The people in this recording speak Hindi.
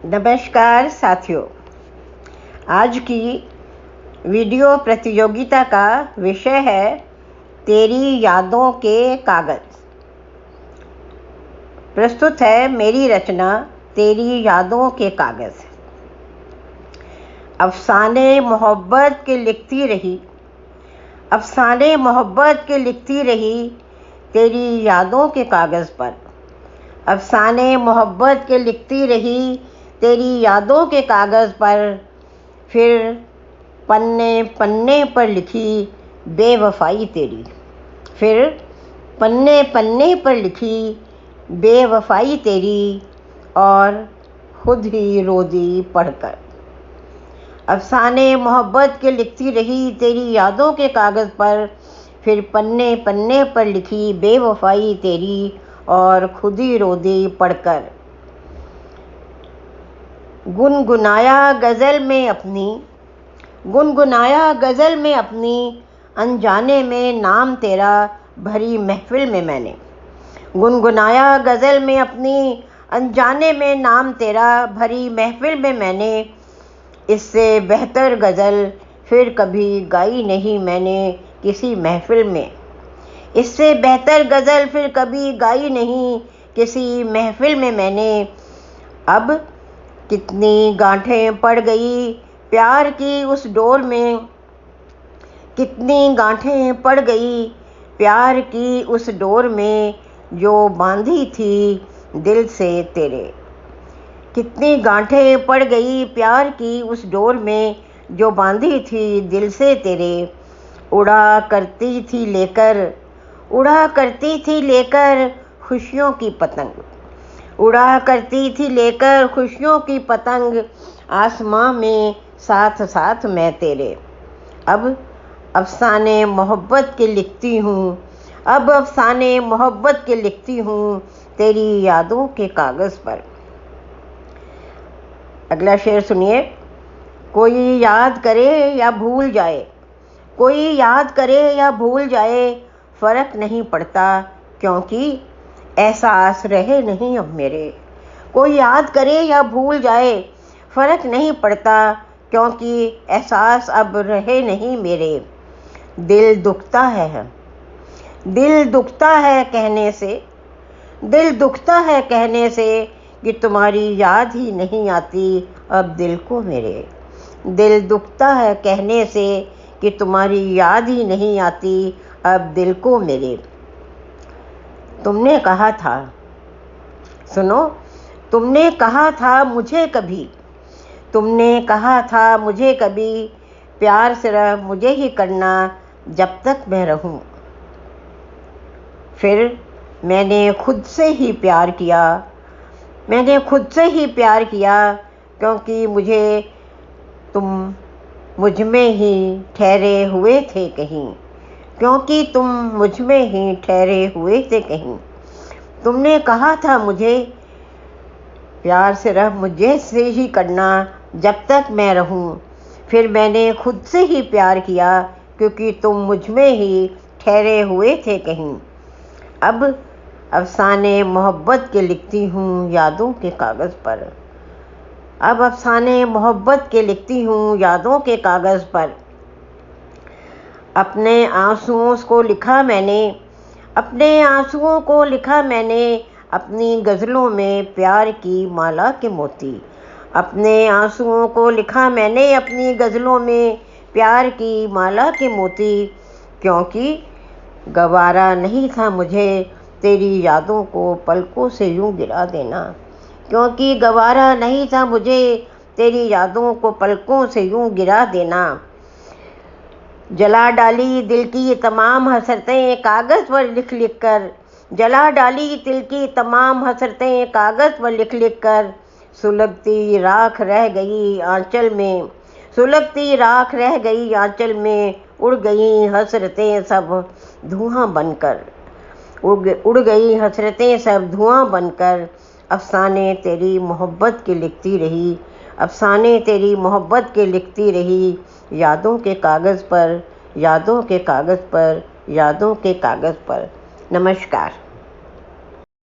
नमस्कार साथियों, आज की वीडियो प्रतियोगिता का विषय है तेरी यादों के कागज़। प्रस्तुत है मेरी रचना तेरी यादों के कागज़। अफसाने मोहब्बत के लिखती रही, अफसाने मोहब्बत के लिखती रही तेरी यादों के कागज़ पर। अफसाने मोहब्बत के लिखती रही तेरी यादों के कागज़ पर। फिर पन्ने पन्ने पर लिखी बेवफाई तेरी, फिर पन्ने पन्ने पर लिखी बेवफाई तेरी और खुद ही रो दी पढ़कर। अफसाने मोहब्बत के लिखती रही तेरी यादों के कागज़ पर। फिर पन्ने पन्ने पर लिखी बेवफाई तेरी और खुद ही रो दी पढ़कर। गुनगुनाया गज़ल में अपनी, गुनगुनाया गज़ल में अपनी, अनजाने में नाम तेरा भरी महफिल में मैंने। गुनगुनाया गज़ल में अपनी, अनजाने में नाम तेरा भरी महफिल में मैंने। इससे बेहतर गज़ल फिर कभी गाई नहीं मैंने किसी महफिल में। इससे बेहतर गज़ल फिर कभी गाई नहीं किसी महफिल में मैंने। अब कितनी गांठें पड़ गई प्यार की उस डोर में, कितनी गांठें पड़ गई प्यार की उस डोर में जो बांधी थी दिल से तेरे। कितनी गांठें पड़ गई प्यार की उस डोर में जो बांधी थी दिल से तेरे। उड़ा करती थी लेकर, उड़ा करती थी लेकर खुशियों की पतंग, उड़ा करती थी लेकर खुशियों की पतंग आसमां में साथ साथ मैं तेरे। अब अफसाने मोहब्बत के लिखती हूँ, अब अफसाने मोहब्बत के लिखती हूँ तेरी यादों के कागज़ पर। अगला शेर सुनिए। कोई याद करे या भूल जाए, कोई याद करे या भूल जाए, फ़र्क नहीं पड़ता क्योंकि एहसास रहे नहीं अब मेरे। कोई याद करे या भूल जाए, फ़र्क नहीं पड़ता क्योंकि एहसास अब रहे नहीं मेरे। दिल दुखता है, दिल दुखता है कहने से, दिल दुखता है कहने से कि तुम्हारी याद ही नहीं आती अब दिल को मेरे। दिल दुखता है कहने से कि तुम्हारी याद ही नहीं आती अब दिल को मेरे। तुमने कहा था, सुनो, तुमने कहा था मुझे कभी, तुमने कहा था मुझे कभी, प्यार सिर्फ मुझे ही करना जब तक मैं रहूं। फिर मैंने खुद से ही प्यार किया, मैंने खुद से ही प्यार किया क्योंकि मुझे तुम मुझ में ही ठहरे हुए थे कहीं, क्योंकि तुम मुझ में ही ठहरे हुए थे कहीं। तुमने कहा था मुझे प्यार सिर्फ मुझे से ही करना जब तक मैं रहूं। फिर मैंने खुद से ही प्यार किया क्योंकि तुम मुझ में ही ठहरे हुए थे कहीं। अब अफसाने मोहब्बत के लिखती हूँ यादों के कागज़ पर। अब अफसाने मोहब्बत के लिखती हूँ यादों के कागज़ पर। अपने आंसुओं को लिखा मैंने, अपने आंसुओं को लिखा मैंने अपनी गज़लों में प्यार की माला के मोती। अपने आंसुओं को लिखा मैंने अपनी गज़लों में प्यार की माला के मोती। क्योंकि गवारा नहीं था मुझे तेरी यादों को पलकों से यूं गिरा देना, क्योंकि गवारा नहीं था मुझे तेरी यादों को पलकों से यूं गिरा देना। जला डाली दिल की तमाम हसरतें कागज़ पर लिख लिख कर, जला डाली दिल की तमाम हसरतें कागज़ पर लिख लिख कर। सुलगती राख रह गई आंचल में, सुलगती राख रह गई आंचल में, उड़ गई हसरतें सब धुआं बनकर, उड़ गई हसरतें सब धुआं बनकर। अफसाने तेरी मोहब्बत की लिखती रही, अफसाने तेरी मोहब्बत के लिखती रही यादों के कागज़ पर, यादों के कागज़ पर, यादों के कागज़ पर। नमस्कार।